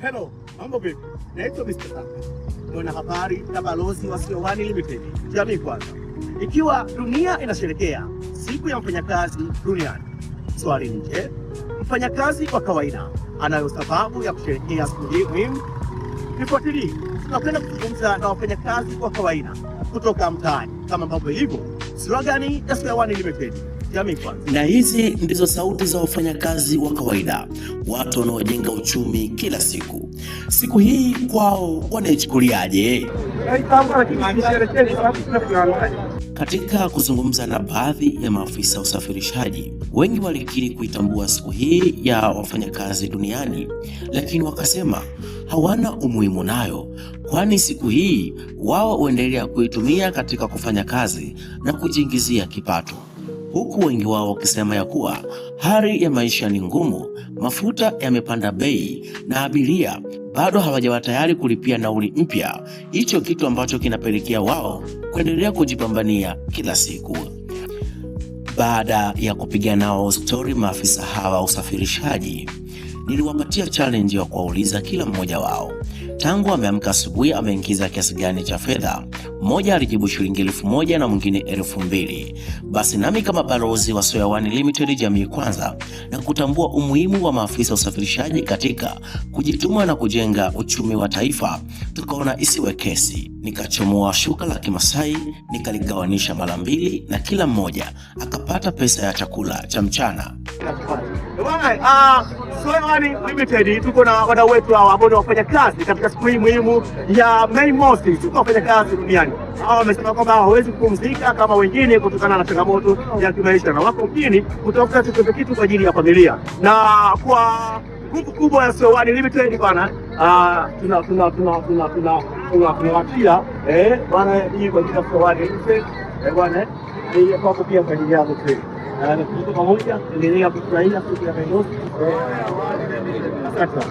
Hello, mambo vipi? Naitwa Mr. Saka. Mwana habari na balozi wa Sio1 Limited. Jamii kwanza. Ikiwa dunia inasherehekea siku ya mfanyakazi duniani, swali ni je, mfanyakazi wa kawaida anayo sababu ya kusherehekea siku hii muhimu? Nifuatilie, tunakwenda kuzungumza na wafanyakazi wa kawaida kutoka mtaani kama ambavyo hivyo slogani ya Sio1 Limited. Jamii kwanza. Na hizi ndizo sauti za wafanyakazi wa kawaida, watu wanaojenga uchumi kila siku. Siku hii kwao wanaichukuliaje? Katika kuzungumza na baadhi ya maafisa usafirishaji, wengi walikiri kuitambua siku hii ya wafanyakazi duniani, lakini wakasema hawana umuhimu nayo, kwani siku hii wao huendelea kuitumia katika kufanya kazi na kujiingizia kipato, huku wengi wao wakisema ya kuwa hali ya maisha ni ngumu, mafuta yamepanda bei na abiria bado hawajawa tayari kulipia nauli mpya. Hicho kitu ambacho kinapelekea wao kuendelea kujipambania kila siku. Baada ya kupiga nao story maafisa hawa usafirishaji, niliwapatia challenge ya kuwauliza kila mmoja wao tangu ameamka asubuhi ameingiza kiasi gani cha fedha. Mmoja alijibu shilingi 1000 na mwingine 2000. Basi nami kama balozi wa Sio1 Limited jamii kwanza, na kutambua umuhimu wa maafisa usafirishaji katika kujituma na kujenga uchumi wa taifa, tukaona isiwe kesi, nikachomoa shuka la Kimasai nikaligawanisha mara 2 na kila mmoja akapata pesa ya chakula cha mchana. Sio1 Limited tuko na wadau wetu hao ambao wafanya kazi katika siku hii muhimu ya Mei Mosi. Tuko wafanya kazi duniani. Hao wamesema kwamba hawawezi kupumzika kama wengine kutokana na changamoto ya kimaisha, na wako mjini kutafuta chochote kitu kwa ajili ya familia. Na kwa nguvu kubwa ya Sio1 Limited bwana, tunawatia bwana hii kwa ajili ya Sio1 Limited bwana, hii hapo pia kwa ajili yako tu. Tuko pamoja, endelea kufurahia siku ya Mei Mosi. Asante.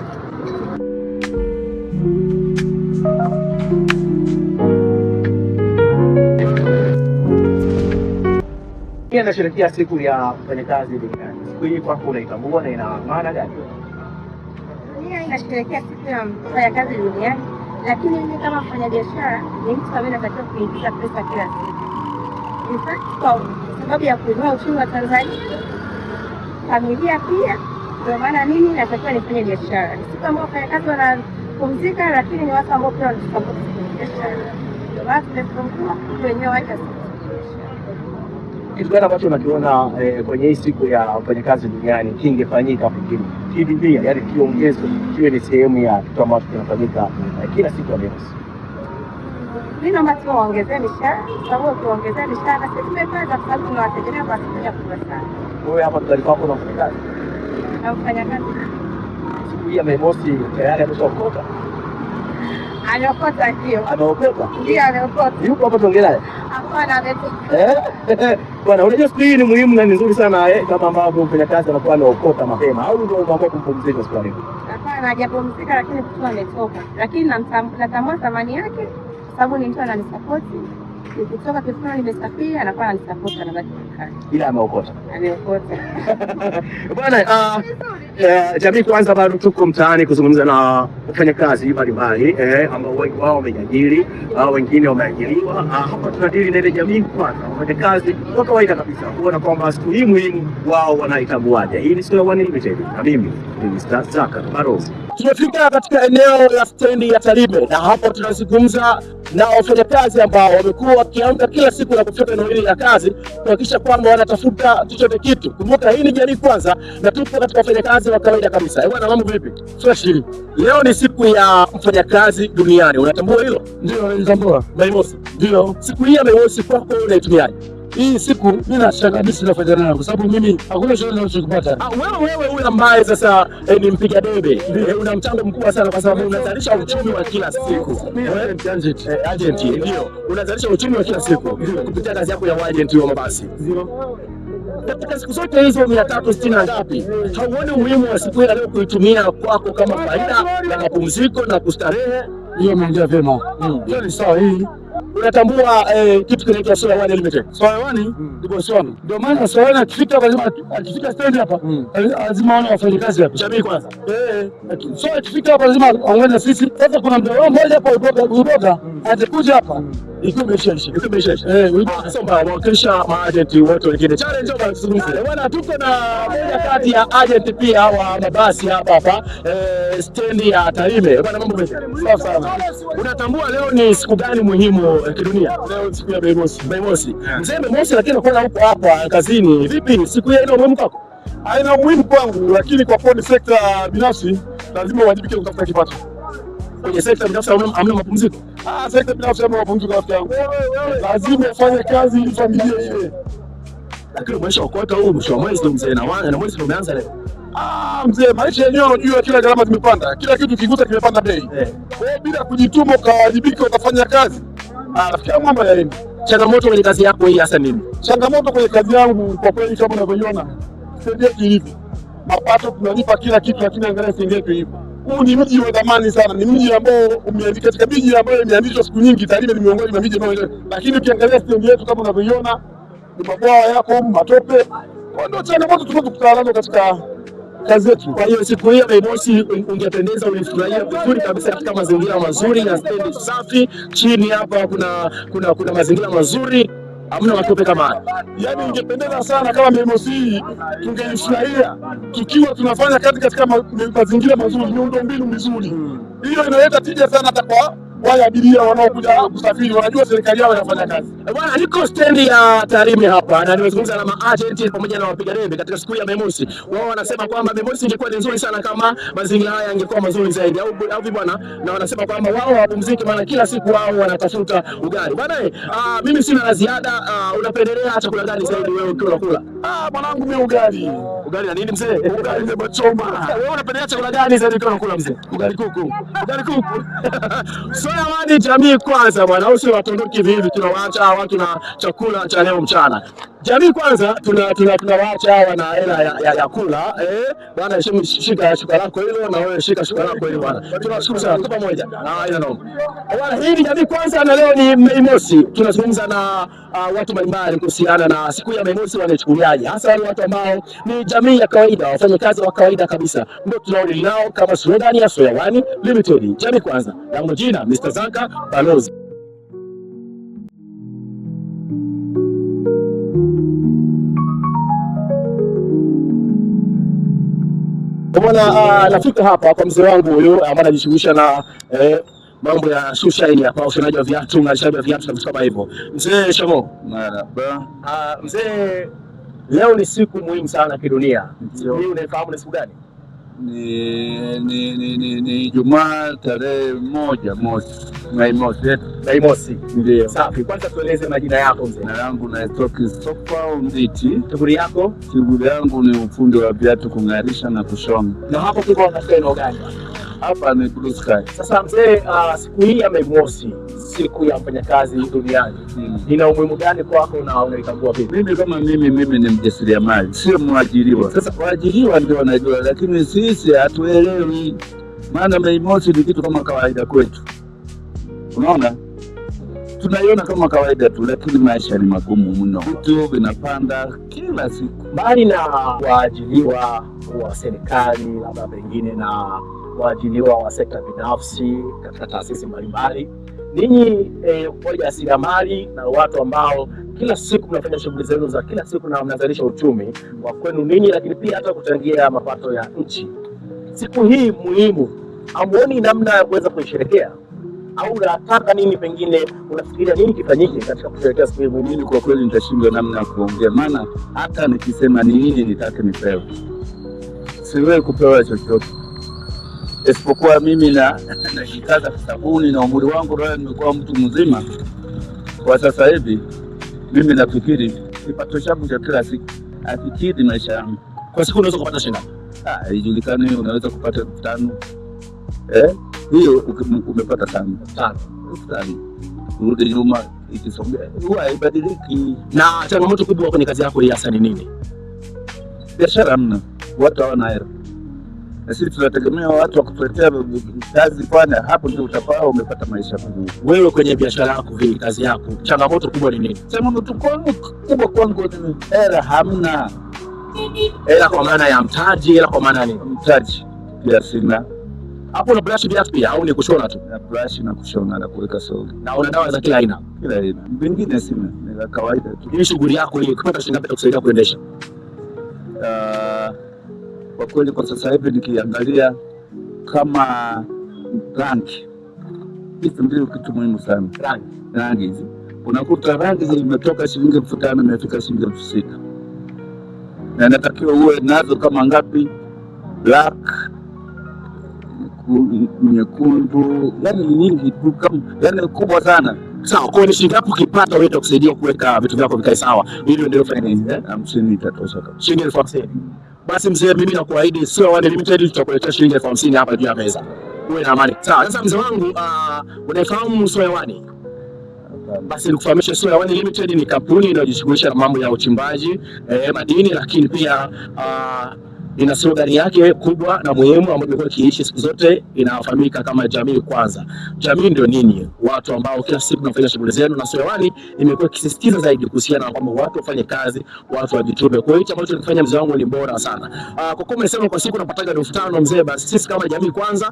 Pia nasherehekea siku ya mfanyakazi duniani. Siku hii kwako unaitambua na ina maana gani? Mimi nasherehekea siku ya mfanyakazi duniani, lakini mimi kama mfanyabiashara ni mtu ambaye natakiwa kuingiza pesa kila siku. In fact, kwa sababu ya kuinua uchumi wa Tanzania, familia pia, ndio maana mimi natakiwa nifanye biashara. Siku ambayo wafanyakazi wanapumzika, lakini ni watu ambao pia wanasupport biashara. Ndio maana tumefungua wenyewe wacha. Kitu gani ambacho unakiona kwenye hii siku ya wafanyakazi duniani kingefanyika pengine KDB, yaani kiongezwe kiwe ni sehemu ya kitu ambacho kinafanyika kila siku ya Mei Mosi? Mimi naomba tu waongezee mishahara, sababu kuongezea mishahara sisi tumepata kwa sababu tunawategemea kwa asilimia kubwa sana. Wewe hapa tutalipa hapo na mfanyakazi? Na mfanyakazi siku hii ya Mei Mosi tayari ameshaokota? Anaokota hiyo. Anaokota? Ndio anaokota. Yuko hapa tuongee naye? Hapana, ametoka. Bwana, unajua siku hii ni muhimu na ni nzuri sana kama ambavyo mfanyakazi anakuwa anaokota mapema, au ndio unaamua kumpumzisha siku hiyo? Hapana, hajapumzika lakini mtu ametoka. Lakini natambua thamani yake sababu ni mtu ananisupport. Nikitoka kifua nimesafiri anakuwa ananisupport na baki kazi. Ila ameokota. Ameokota. Bwana, jamii kwanza bado tuko mtaani kuzungumza na wafanyakazi mbalimbali ambao wengi wao wameajiri, wengine wameajiriwa. Hapa tunadili na ile jamii kwanza, wafanyakazi kwa kawaida kabisa, kuona kwamba siku hii muhimu wao wanaitambuaje. Hii ni Sio1 Limited na mimi ni Mr. Saka Barozi. Tumefika katika eneo la stendi ya Tarime, na hapo tunazungumza na wafanyakazi ambao wamekuwa wakiamka kila siku na kufika eneo hili la kazi kuhakikisha kwamba wanatafuta chochote kitu. Kumbuka hii ni jamii kwanza na tupo katika wafanyakazi wa kawaida kabisa. Bwana, mambo vipi? Fresh. Leo ni siku ya mfanyakazi duniani. Unatambua hilo? Ndio, natambua. Mei Mosi. Ndio. Siku hii ya Mei Mosi kwako unaitumiaje? Hii siku mimi nashangaa kabisa nafanya nayo kwa sababu mimi hakuna chochote ninachokipata. Wewe ambaye sasa ni mpiga debe, una mchango mkubwa sana kwa sababu unazalisha uchumi wa kila siku. Agent ndio. Unazalisha uchumi wa kila siku kupitia kazi yako ya agent wa mabasi. Ndio. Katika siku zote hizo 360 na ngapi, hauoni umuhimu wa siku ile leo kuitumia kwako kama faida na mapumziko na kustarehe? Hiyo imeongea vyema. Hiyo ni sawa hii. unatambua kitu kinaitwa Soya One Limited. Soya One ndio Soya. Ndio maana Soya One akifika stand hapa lazima aone wafanyakazi hapa. Jamii kwanza. So akifika hapa lazima aongee na sisi. Sasa kuna mdau mmoja hapa udoga atakuja hapa. Iko imeshaisha. Sasa wakilisha maagenti wote wengine. Challenge over kuzungumza. Bwana tuko na moja kati ya agent pia wa mabasi hapa stendi ya Tarime. Bwana mambo vipi? Sawa. Unatambua leo ni siku gani muhimu kidunia? Leo siku ya Mei Mosi. Mzee Mei Mosi, lakini unakuwa huko hapa kazini. Vipi siku hiyo ina umuhimu kwako? Haina umuhimu kwangu, lakini kwa kodi sekta binafsi lazima uwajibike kutafuta kipato. Kwenye sekta binafsi hamna mapumziko. Sekta binafsi hamna mapumziko rafiki yangu. Lazima ufanye kazi ili familia iwe. Lakini maisha ukota huu mwisho wa mwezi mzee na mwezi ndio umeanza leo. Mzee, maisha yenyewe unajua kila gharama zimepanda. Kila kitu kigusa kimepanda bei. Kwa hiyo bila kujituma ukawajibika utafanya kazi. Rafiki yangu mambo yaendi. Changamoto kwenye kazi yako hii hasa nini? Changamoto kwenye kazi yangu kwa kweli kama unavyoiona. Stendi yetu ilivyo. Mapato tunalipa kila kitu lakini angalia stendi yetu ilivyo. Huu ni mji wa zamani sana. Ni mji ambao umeandika katika miji ambayo imeandishwa siku nyingi. Tarime ni miongoni mwa miji ambayo, lakini ukiangalia stendi yetu kama unavyoiona ni mabwawa yako, matope. Kwa ndio changamoto tunazokutana nazo katika kazi yetu. Kwa hiyo siku hiyo Mei Mosi ungependeza ulifurahia vizuri kabisa katika mazingira mazuri na stendi safi. Chini hapa kuna mazingira mazuri. Hamna matope kama haya. Yaani ingependeza sana kama Mei Mosi hii tungeifurahia tukiwa tunafanya kazi katika mazingira mazuri, miundombinu mizuri. Hiyo inaleta tija sana hata kwa wale abiria wanaokuja kusafiri, wanajua serikali yao inafanya kazi. Bwana, niko stendi ya Tarime hapa na nimezungumza na maagent pamoja na wapiga debe katika siku ya Mei Mosi. Wao wanasema kwamba Mei Mosi ingekuwa nzuri sana kama mazingira haya yangekuwa mazuri zaidi au bwana, na wanasema kwamba wao hawapumziki maana kila siku wao wanatafuta ugali. Bwana, mimi sina la ziada. Unapendelea chakula gani zaidi wewe ukiwa unakula? Mwanangu mimi ugali. Ugali na nini mzee? Ugali na machoma. Wewe unapendelea chakula gani zaidi ukiwa unakula mzee? Ugali kuku. Soya One jamii kwanza bwana, au sio? Watondoki hivi tunawaacha watu na chakula cha leo mchana. Jamii kwanza tunawaacha hawa na hela ya kula. Bwana shika shuka lako hilo na wewe shika shuka lako hilo bwana. Tunashukuru sana kwa pamoja. Ina noma. Bwana, hii ni jamii kwanza na leo ni Mei Mosi. Tunazungumza na watu mbalimbali kuhusiana na siku ya Mei Mosi wanachukuliaje. Hasa wale watu ambao ni jamii ya kawaida, wafanyakazi wa kawaida kabisa. Ndio tunaona nao kama slogan ya Soya One Limited. Jamii kwanza. Langu jina Mr. Zanka Balozi. Bwana, nafika hapa kwa mzee wangu huyu ambaye anajishughulisha na mambo ya shoeshine hapa, ushonaji wa viatu, ngalishaji wa viatu na vitu kama hivyo. Mzee shamo. Marhaba. Mzee, leo ni siku muhimu sana kidunia. Mimi unafahamu ni siku gani? Ni Ijumaa tarehe Mei Mosi. Ndio. Safi. Kwanza tueleze majina yako mzee. Jina langu naitwa Christopher Mditi. Shughuli yako? Shughuli yangu ni ufundi wa viatu, kung'arisha na kushona. Na hapo kwa katika eneo gani? Hapa ni Blue Sky. Sasa mzee, siku hii ya Mei Mosi, siku ya mfanyakazi duniani, ina umuhimu gani kwako na unaitambua vipi? Mimi ni mjasiriamali, sio mwajiriwa. Sasa waajiriwa ndio wanajua, lakini sisi hatuelewi. Maana Mei Mosi ni kitu kama kawaida kwetu. Unaona? Tunaiona kama kawaida tu, lakini maisha ni magumu mno. Vitu vinapanda kila siku. Mbali na waajiriwa wa serikali, labda pengine na waajiriwa wa sekta binafsi katika taasisi mbalimbali, ninyi wajasiriamali na watu ambao kila siku mnafanya shughuli zenu za kila siku na mnazalisha uchumi wa kwenu ninyi, lakini pia hata kuchangia mapato ya nchi, siku hii muhimu, hamuoni namna ya kuweza kuisherehekea? Au unataka nini, pengine unafikiria nini kifanyike katika kusherehekea siku hii? Mimi kwa kweli nitashindwa namna ya kuongea, maana hata nikisema ni nini nitake nipewe, siwezi kupewa chochote. Isipokuwa mimi najikaza sabuni na umri wangu leo nimekuwa mtu mzima. Kwa sasa hivi mimi nafikiri kipato changu cha kila siku afikiri maisha yangu. Kwa siku unaweza kupata shilingi? Haijulikani, unaweza kupata 5,000. Hiyo umepata sana. Urudi nyuma ikisongea. Huwa haibadiliki. Na changamoto kubwa kwenye kazi yako hii hasa ni nini? Biashara hamna. Watu hawana hela. na sisi tunategemea watu wa kutuletea kazi, kwani hapo ndio utakuwa umepata maisha mazuri. Wewe kwenye biashara yako hii, kazi yako, changamoto kubwa ni nini? Changamoto kubwa kwangu ni hela, hamna hela. Kwa maana ya mtaji? Hela kwa maana ni mtaji pia sina. Hapo una brush viatu pia au ni kushona tu? Na brush na kushona na kuweka soli. Na una dawa za kila aina? Kila aina. Vingine sina, ni kawaida tu. Hii shughuli yako hii kupata shilingi ngapi kusaidia kuendesha? Kwa kweli kwa sasa hivi nikiangalia kama rangi, hizi ndio kitu muhimu sana. Rangi hizi unakuta rangi zimetoka shilingi 5,000 imefika shilingi 6,000, na inatakiwa uwe nazo kama ngapi? Black, nyekundu, yani nyingi tu, kama yani kubwa sana. Sawa, kwa ni shilingi ngapi ukipata wewe itakusaidia kuweka vitu vyako vikae sawa ili uendelee kufanya nini? 50 itatosha kabisa. Shilingi 50,000. Basi mzee, mimi nakuahidi Sio One Limited tutakuletea shilingi 50,000 hapa juu ya meza. Uwe na amani. Sawa, sasa mzee wangu, unaifahamu Sio One? Basi nikufahamisha Sio One Limited ni kampuni inayojishughulisha na mambo ya uchimbaji madini, lakini pia ina slogan yake kubwa na muhimu ambayo imekuwa ikiishi siku zote, inafahamika kama jamii kwanza. Jamii ndio nini? Watu ambao kila siku tunafanya shughuli zenu, na Sio One imekuwa ikisisitiza zaidi kuhusiana na kwamba watu wafanye kazi, watu wajitume. Kwa hiyo hicho ambacho tunafanya mzee wangu ni bora sana. Kwa kuwa umesema kwa siku unapata 5,000 mzee, basi sisi kama jamii kwanza,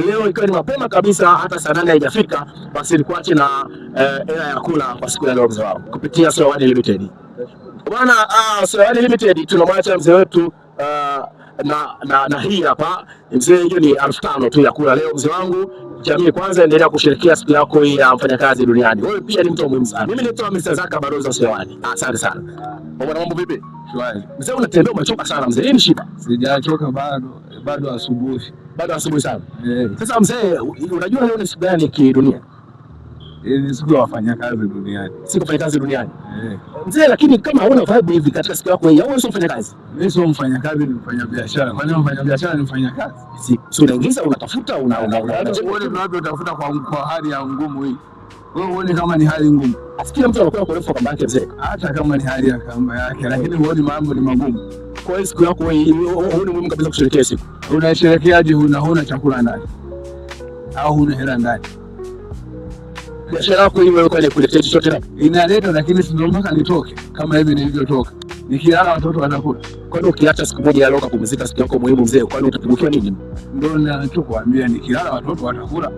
leo ikiwa ni mapema kabisa, hata saa 8 haijafika, basi nikuache na hela ya kula kwa siku ya leo mzee wangu kupitia Sio One Limited. Bwana, Sio One Limited tunamwacha mzee wetu na hii hapa mzee, hiyo ni 5,000 tu ya kula leo mzee wangu. Jamii kwanza, endelea kusherehekea siku yako hii ya mfanyakazi duniani. Wewe pia ni mtu muhimu sana. Mimi naitwa Mr. Zaka Baroza Sio One. Asante sana. Bwana, mambo vipi? Shwari. Mzee, unatembea umechoka sana mzee. Nini shida? Sijachoka bado asubuhi. Bado asubuhi sana. Sasa mzee, unajua leo ni siku gani kidunia? Ni siku ya wafanyakazi duniani. Siku ya wafanyakazi duniani. Mzee, lakini kama hauna vibe hivi katika siku yako hii, au sio mfanyakazi? Mimi sio mfanyakazi, ni mfanyabiashara. Kwa nini mfanyabiashara ni mfanyakazi? Si unaingiza, unatafuta, utafuta kwa hali ya ngumu hii. Wewe uone kama ni hali ngumu. Kila mtu anakuwa kwa kamba yake mzee. Hata kama ni hali ya kamba yake, lakini uone mambo ni magumu. Kwa hiyo siku yako hii ni muhimu kabisa kusherehekea siku. Unasherehekeaje? Huna chakula ndani au huna hela ndani? Biashara yako hii wewe kwani kuletea chochote hapo? Inaleta, lakini sio mpaka nitoke kama hivi nilivyotoka. Nikilala watoto wanakula. Kwa nini ukiacha siku moja ya leo kupumzika siku yako muhimu mzee, kwani utapungukiwa nini? Ndio ninachokuambia, nikilala watoto watakula.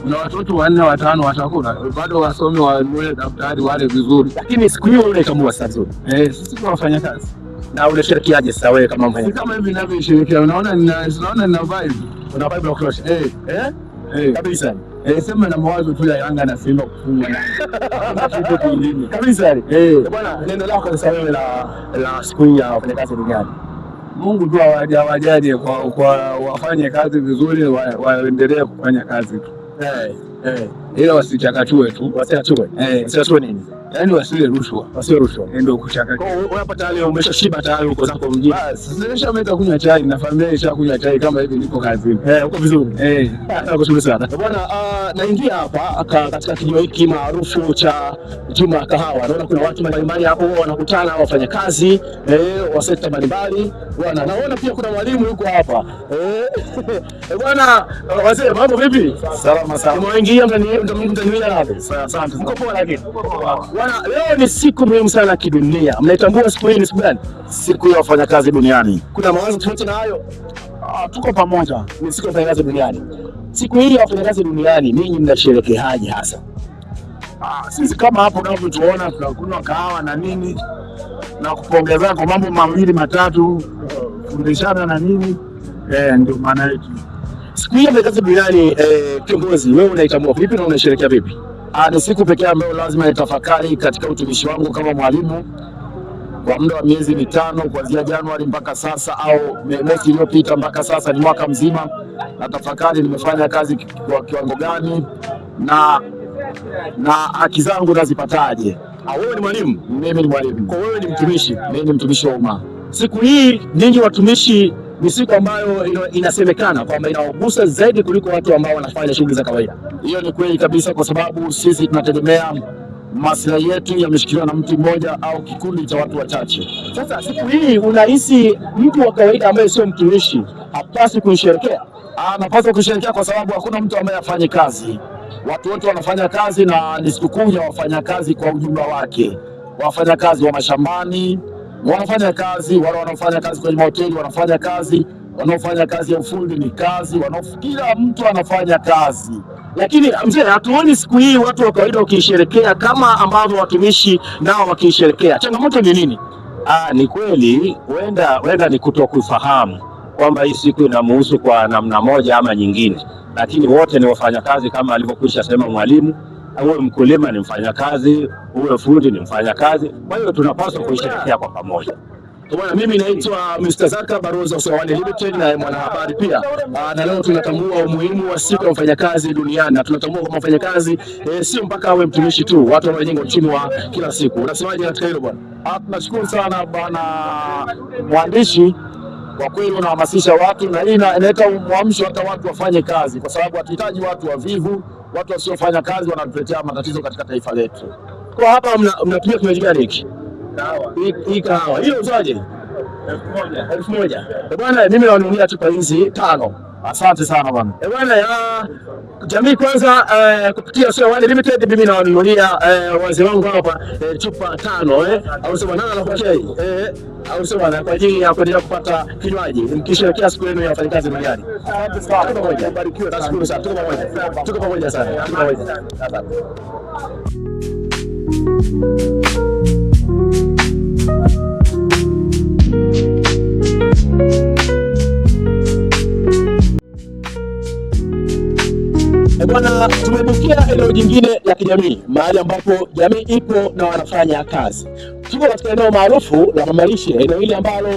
Na watoto 4 5 watakula. Bado wasome wanunue daftari wale vizuri. Lakini siku hiyo unaitambua sasa vizuri. Sisi kwa wafanya kazi. Na unashirikiaje sasa wewe kama mfanyakazi? Kama hivi ninavyoshirikia, unaona nina vibe. Una vibe ya kutosha. Kabisa. Sema na mawazo tu ya Yanga na Simba kufunga kitu kingine. Kabisa. Bwana, neno lako sasa wewe la siku hii ya wafanyakazi duniani. Mungu tu awajalie kwa wafanye kazi vizuri, waendelee kufanya kazi tu. Ila wasichakachue tu. Wasichakachue nini? Yaani wasile rushwa. Ndio kuchakachua. Kwa hiyo hapa tayari umeshashiba tayari uko zako mjini. Sasa nimeshamaliza kunywa chai na familia ishakunywa chai kama hivi niko kazini. Uko vizuri. Nakushukuru sana. Bwana, naingia hapa katika kijiwe hiki maarufu cha Juma Kahawa. Naona kuna watu mbalimbali hapo wanakutana, wafanyakazi wa sekta mbalimbali. Bwana, naona pia kuna mwalimu yuko hapa. Bwana, wazee, mambo vipi? Salama sana. Umeingia mtaniwia hapo. Asante. Mko poa lakini. Bwana, leo ni siku muhimu sana kidunia. Mnaitambua siku hii ni siku gani? Siku ya wafanyakazi duniani. Kuna mawazo tofauti na hayo? Tuko pamoja. Ni siku ya wafanyakazi duniani. Siku hii ya wafanyakazi duniani, ninyi mnasherekeaje hasa? Sisi kama hapo unavyotuona tunakunywa kahawa na nini na kupongezana kwa mambo mawili matatu, fundishana na nini. Ndio maana yetu. Siku hii ya wafanyakazi duniani, kiongozi, wewe unaitambua vipi na unasherehekea vipi? Ni siku pekee ambayo lazima nitafakari katika utumishi wangu kama mwalimu kwa muda wa miezi 5 kuanzia Januari mpaka sasa, au mwezi uliopita mpaka sasa, ni mwaka mzima. Natafakari nimefanya kazi kwa kiwango gani na haki zangu nazipataje. Wewe ni mwalimu? Mimi ni mwalimu. Kwa wewe ni mtumishi? Mimi ni mtumishi wa umma. Siku hii ninyi watumishi ni siku ambayo inasemekana kwamba inawagusa zaidi kuliko watu ambao wanafanya shughuli za kawaida. Hiyo ni kweli kabisa, kwa sababu sisi tunategemea maslahi yetu yameshikiliwa na mtu mmoja au kikundi cha watu wachache. Sasa siku hii unahisi mtu wa kawaida ambaye sio mtumishi hapaswi kuisherehekea? Anapaswa kusherehekea kwa sababu hakuna mtu ambaye afanye kazi. Watu wote wanafanya kazi na ni sikukuu ya wafanyakazi kwa ujumla wake. Wafanyakazi wa mashambani wanafanya kazi, wale wanaofanya kazi kwenye mahoteli wanafanya kazi, wanaofanya kazi ya ufundi ni kazi, kila mtu anafanya kazi. Lakini mzee, hatuoni siku hii watu wa kawaida wakisherehekea kama ambavyo watumishi nao wakisherehekea. Changamoto ni nini? Ni kweli, huenda ni kutokufahamu kwamba hii siku inamuhusu kwa namna moja ama nyingine, lakini wote ni wafanyakazi kama alivyokwisha sema mwalimu. Uwe mkulima ni mfanyakazi, uwe fundi ni mfanyakazi. Kwa hiyo tunapaswa kuisherehekea kwa pamoja. Bwana, mimi naitwa Mr. Zaka, balozi wa Usawani Limited na mwanahabari pia. Na leo tunatambua umuhimu wa siku ya mfanyakazi duniani, na tunatambua kwamba mfanyakazi sio mpaka awe mtumishi tu, watu wanaojenga uchumi wa kila siku. Unasemaje katika hilo bwana? Tunashukuru sana bwana mwandishi, kwa kweli unahamasisha watu na hii inaleta mwamsho hata watu wafanye kazi, kwa sababu hatuhitaji watu wavivu. Watu wasiofanya kazi wanatuletea matatizo katika taifa letu. Kwa hapa mnatumia kinywaji gani hiki? Hii kahawa. Hiyo uzaje? 1000. Bwana, mimi nawanunulia chupa hizi 5. Asante sana bwana. Bwana, Jamii Kwanza kupitia Usawani Limited mimi nawanunulia wazee wangu hapa chupa 5 au sema nani anapokea hii? Au sema kwa ajili ya kuendelea kupata kinywaji mkisherehekea siku yenu ya wafanyakazi duniani. Asante sana. Tuko pamoja. Barikiwe. Nashukuru sana. Tuko pamoja sana. Tuko pamoja. Asante. Bwana, tumebukia eneo jingine la kijamii, mahali ambapo jamii ipo na wanafanya kazi. Tuko katika eneo maarufu la mamalishe, eneo hili ambalo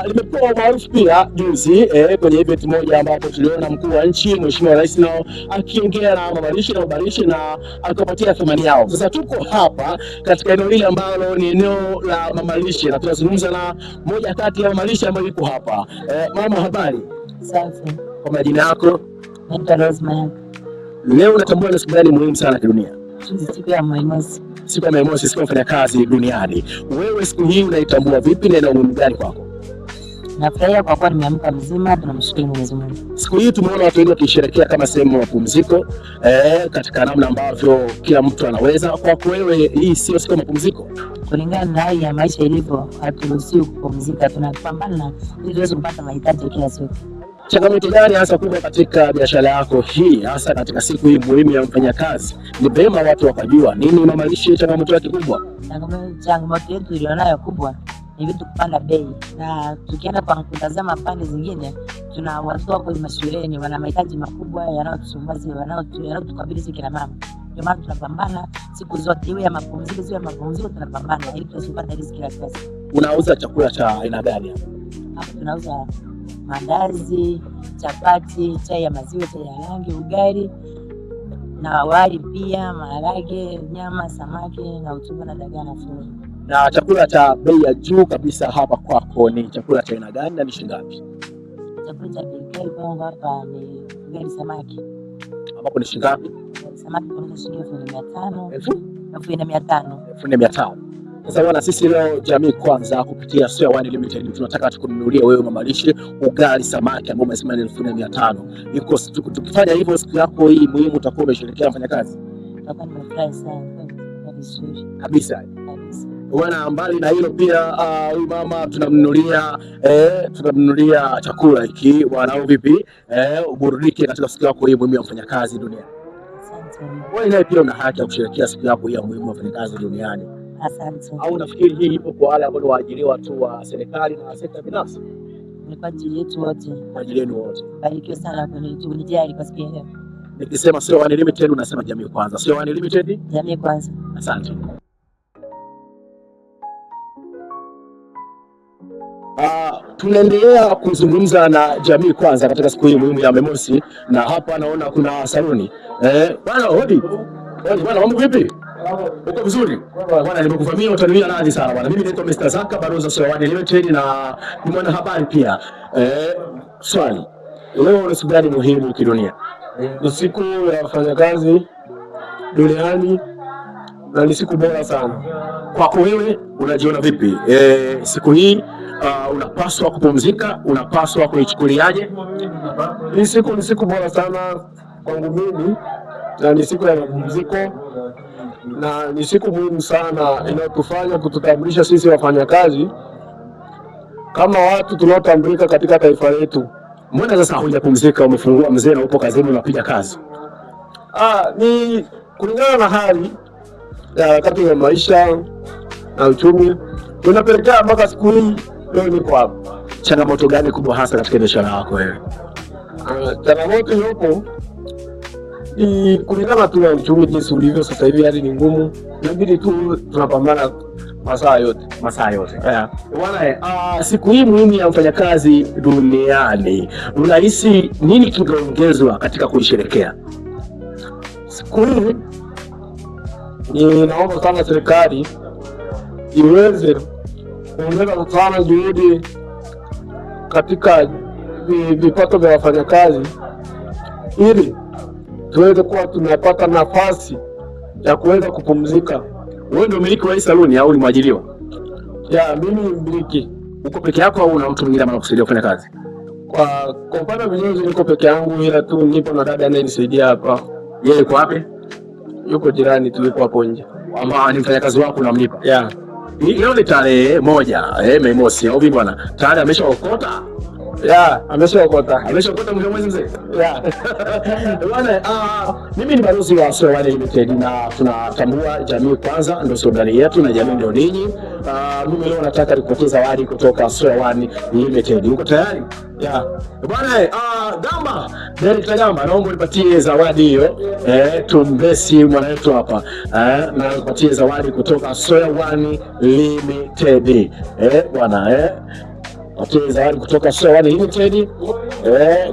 limepewa maarufu pia juzi kwenye event moja ambapo tuliona mkuu wa nchi Mheshimiwa Rais nao akiongea na mamalishe na akapatia thamani yao. Sasa tuko hapa katika eneo hili ambalo ni eneo la mamalishe na tunazungumza na moja kati ya mamalishe ambayo iko hapa. Mama, habari? Safi. Kwa majina yako? Naitwa Rosma. Leo unatambua ni siku gani muhimu sana kidunia? Siku ya Mei Mosi. Siku ya Mei Mosi, siku ya wafanyakazi duniani. Wewe siku hii unaitambua vipi na ina umuhimu gani kwako? Nafurahia kwa kuwa nimeamka mzima, tunamshukuru Mwenyezi Mungu. Siku hii tumeona watu wengi wakisherehekea kama sehemu ya mapumziko katika namna ambavyo kila mtu anaweza. Kwako wewe, hii sio siku ya mapumziko? Kulingana na hali ya maisha ilivyo, haturuhusiwi kupumzika, tunapambana ili tuweze kupata mahitaji ya kila siku. Changamoto gani hasa kubwa katika biashara yako hii, hasa katika siku hii muhimu ya mfanyakazi? Ni vema watu wakajua nini mamalishe changamoto yake kubwa. Changamoto yetu ilionayo kubwa ni vitu kupanda bei, na tukienda kwa kutazama pande zingine, tuna watoto wako mashuleni wana mahitaji makubwa yanayotusumbua, yanayotukabili sisi kina mama. Ndio maana tunapambana siku zote, iwe ya mapumziko sio ya mapumziko, tunapambana ili tusipate riziki ya pesa. Unauza chakula cha aina gani hapa? Hapa tunauza mandazi, chapati, chai ya maziwa, chai ya rangi, ugali na wali pia, maharage, nyama, samaki na utumbo na dagaa na furu. Na chakula cha bei ya juu kabisa hapa kwako ni chakula cha aina gani na ni shilingi ngapi? Chakula cha bei kali kwangu hapa ni ugali samaki. Ambapo ni shilingi ngapi? Samaki kwa shilingi 1500. 1500. Sasa bwana, sisi leo Jamii Kwanza kupitia Usawani Limited tunataka tukununulie wewe mamalishe ugali samaki ambao umesema ni 1500. Iko tukifanya hivyo siku yako hii muhimu utakuwa umeshirikiana mfanyakazi. Tutakuwa nimefurahi sana. Vizuri. Kabisa. Bwana, mbali na hilo pia huyu mama tunamnunulia chakula hiki. Bwana, vipi? Uburudike katika siku yako hii muhimu ya mfanyakazi duniani. Asante. Wewe naye pia una haki ya kusherehekea siku yako hii ya muhimu ya mfanyakazi duniani. Asante. Au unafikiri hii ipo kwa wale ambao waajiriwa tu wa serikali na sekta binafsi? Ni kwa ajili yetu wote. Kwa ajili yenu wote. Barikiwe sana kwa kunijali kwa siku hii. Nikisema Usawani Limited unasema Jamii Kwanza. Usawani Limited? Jamii Kwanza. Asante. Tunaendelea kuzungumza na Jamii Kwanza katika siku hii muhimu ya Mei Mosi, na hapa naona kuna saluni. Bwana, hodi. Bwana, mambo vipi? Uko vizuri? Bwana, nimekuvamia utanilia radhi sana bwana. Mimi naitwa Mr. Zaka, balozi wa Usawani Limited na ni mwanahabari pia. Swali. Leo ni siku gani muhimu kidunia? Ni siku ya wafanyakazi duniani na ni siku bora sana. Kwako wewe unajiona vipi? Siku hii unapaswa kupumzika, unapaswa kuichukuliaje? Hii siku ni siku bora sana kwangu mimi, na ni siku ya mapumziko, na ni siku muhimu sana inayotufanya kututambulisha sisi wafanyakazi kama watu tunaotambulika katika taifa letu. Mbona sasa hujapumzika, umefungua mzee na upo kazini unapiga kazi? Ni kulingana na hali ya harakati ya maisha na uchumi tunapelekea mpaka siku hii leo niko hapa. Changamoto gani kubwa hasa katika biashara yako wewe? Changamoto iliyopo ni kulingana tu na uchumi jinsi ulivyo sasa hivi, hali ni ngumu, inabidi tu tunapambana masaa yote. Bwana, siku hii muhimu ya mfanyakazi duniani, unahisi nini kingeongezwa katika kuisherehekea siku hii? Ninaomba sana serikali iweze kuongeza sana juhudi katika vipato vya wafanyakazi ili tuweze kuwa tunapata nafasi ya kuweza kupumzika. Wewe ndio mmiliki wa hii saluni au ni mwajiriwa? Mimi ni mmiliki. Uko peke yako au una mtu mwingine anakusaidia kufanya kazi? Kwa upande wa vinyozi niko peke yangu, ila tu nipo na dada anayenisaidia hapa. Yeye yuko wapi? Yuko jirani, tuliko hapo nje. Ama ni mfanyakazi wako unamlipa? Leo ni tarehe 1 Mei Mosi au vipi bwana? Tayari ameshaokota? Ameshaokota. Ameshaokota mwezi mzee? Bwana, mimi ni balozi wa Soya One Limited na tunatambua jamii kwanza ndio slogan yetu na jamii ndio ninyi. Mimi leo nataka nikupatie zawadi kutoka Soya One Limited. Uko tayari? Bwana, Gamba, naomba nipatie zawadi hiyo. Tumbesi mwana wetu hapa. Na nipatie zawadi kutoka Soya One Limited. Bwana, Atoe zawadi kutoka Soya One Limited.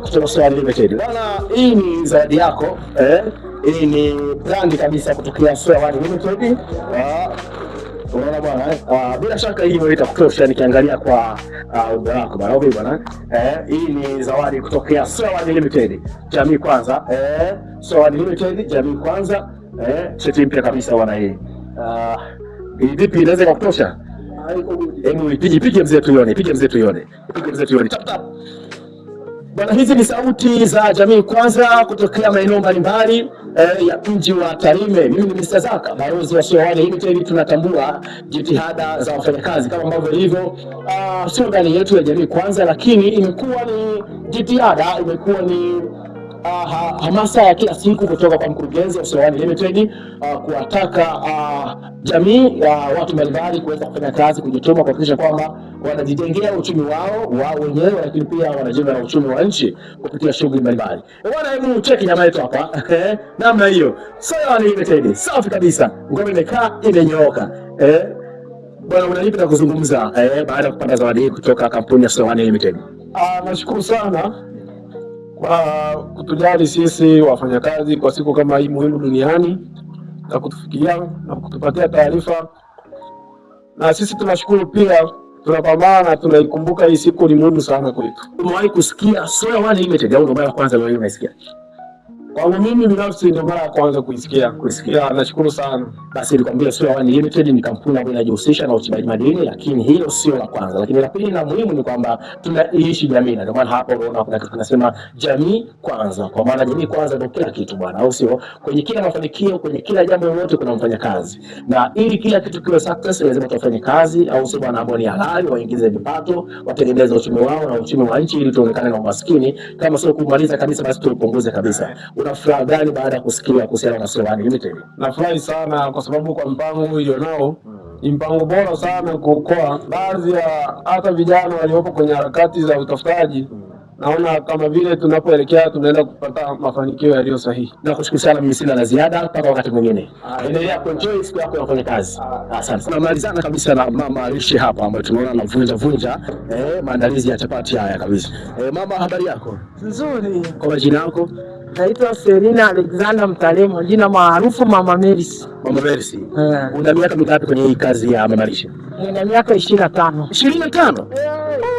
Kutoka Soya One Limited. Bwana, hii ni zawadi yako. Hii ni brand kabisa kutoka Soya One Limited. Unaona bwana, bila shaka hiyo itakutosha nikiangalia kwa ubora wako bwana. Bwana, hii ni zawadi kutoka Soya One Limited. Jamii kwanza. Soya One Limited, jamii kwanza. Cheti mpya kabisa bwana hii. Vipi inaweza kutosha? Pige mzee tuione. Tap tap. Bwana, hizi ni sauti za jamii kwanza kutokea maeneo mbalimbali ya mji wa Tarime. Mimi ni Mr. Zaka, balozi wa Soya One Limited. Tunatambua jitihada za wafanyakazi kama ambavyo ilivyo slogan yetu ya jamii kwanza, lakini imekuwa ni jitihada, imekuwa ni hamasa ya kila siku kutoka kwa mkurugenzi wa Soya One Limited kuwataka jamii ya watu mbalimbali kuweza kufanya kazi, kujituma, kuhakikisha kwamba wanajijengea uchumi wao wenyewe, lakini pia wanajenga na uchumi wa nchi kupitia shughuli mbalimbali. Bwana, hebu cheki jamaa yetu hapa namna hiyo. Soya One Limited safi kabisa, ngoma imekaa imenyooka. Bwana, unalipi na kuzungumza baada ya kupata zawadi hii kutoka kampuni ya Soya One Limited? Nashukuru sana kwa kutujali sisi wafanyakazi kwa siku kama hii muhimu duniani na kutufikiria na kutupatia taarifa, na sisi tunashukuru pia, tunapambana na tunaikumbuka hii siku ni muhimu sana kwetu. Umewahi kusikia Soya One Limited au ndo mara ya kwanza leo unasikia? Kwangu mimi binafsi ndio mara ya kwanza kuisikia. Nashukuru sana. Basi nikwambia Soya One Limited ni kampuni ambayo inajihusisha na uchimbaji madini, lakini hilo sio la kwanza. Lakini la pili na muhimu ni kwamba tunaishi jamii, na ndio maana hapo unaona kuna kitu tunasema jamii kwanza, kwa maana jamii kwanza ndio kila kitu bwana, au sio? Kwenye kila mafanikio, kwenye kila jambo lolote kuna mfanyakazi, na ili kila kitu kiwe success lazima tufanye kazi, au sio bwana, ambao ni halali, waingize vipato, watengeneze uchumi wao na uchumi wa nchi, ili tuonekane na umaskini. Kama sio kumaliza kabisa, basi tupunguze kabisa. Una furaha gani baada ya kusikia kuhusiana na Soya One Limited? Nafurahi sana kwa sababu kwa mpango huu ilionao ni mpango bora sana kuokoa baadhi ya hata vijana waliopo kwenye harakati za utafutaji. Naona kama vile tunapoelekea tunaenda kupata mafanikio yaliyo sahihi. Nakushukuru sana, mimi sina la ziada mpaka wakati mwingine. Endelea kuenjoy siku yako ya kufanya kazi. Asante. Tunamalizana kabisa na mama Alishi hapa ambaye tunaona anavunja maandalizi ya chapati haya kabisa. Mama, habari yako? Nzuri. Kwa majina yako? Naitwa Serina Alexander Mtalemo, jina maarufu Mama Mercy. Mama Mercy. Una miaka mingapi kwenye hii kazi ya Mama Alishi? Nina miaka 25. 25?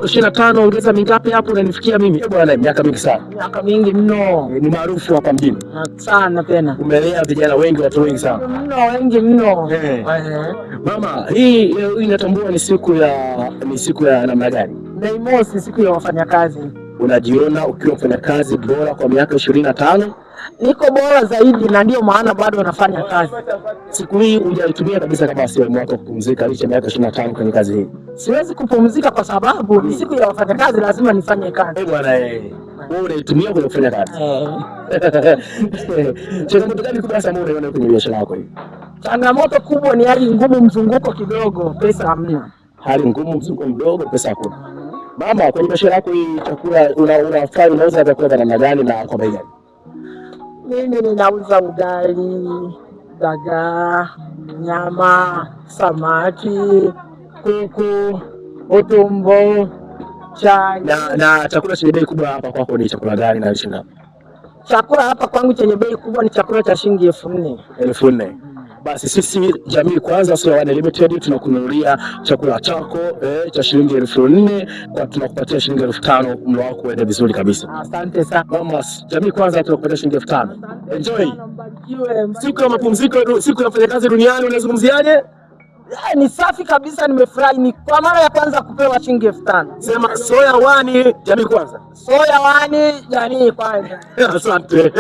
25 ongeza mingapi hapo unanifikia mimi? Bwana, miaka mingi sana. Miaka mingi mno. Ni maarufu hapa mjini. Sana tena. Umelea vijana wengi, watu wengi sana. Wengi mno. Mama, hii inatambua ni siku ya namna gani? Mei Mosi, siku ya wafanyakazi. Unajiona ukiwa mfanyakazi bora kwa miaka 25? Niko bora zaidi na ndio maana bado nafanya kazi. Siku hii hujaitumia kabisa kama sio mwaka kupumzika licha miaka 25 kwenye kazi hii? Siwezi kupumzika kwa sababu ni siku ya wafanyakazi, lazima nifanye kazi. Bwana wewe unaitumia kwenye kufanya kazi? Changamoto gani kubwa sana unaona kwenye biashara yako hii? Changamoto kubwa ni hali ngumu, mzunguko kidogo, pesa hamna. Hali ngumu, mzunguko mdogo, pesa hakuna. Mama, kwenye biashara yako hii chakula unauza vyakula vya namna gani na kwa bei gani? Mimi ninauza ugali, dagaa, nyama, samaki, kuku, utumbo, chai. Na chakula chenye bei kubwa hapa kwako ni chakula gani na lishe ngapi? Chakula hapa kwangu chenye bei kubwa ni chakula cha shilingi 4,000. 4,000. Basi sisi Jamii Kwanza Soya One Limited tunakununulia chakula chako cha shilingi 4,000 kwa tunakupatia shilingi 5,000, mlo wako uende vizuri kabisa. Asante sana. Mama, Jamii Kwanza tunakupatia shilingi 5,000. Enjoy. Siku ya mapumziko, siku ya wafanyakazi duniani, unazungumziaje? Ni safi kabisa, nimefurahi. Ni kwa mara ya kwanza kupewa shilingi 5,000. Sema Soya One Jamii Kwanza. Soya One Jamii Kwanza. Asante.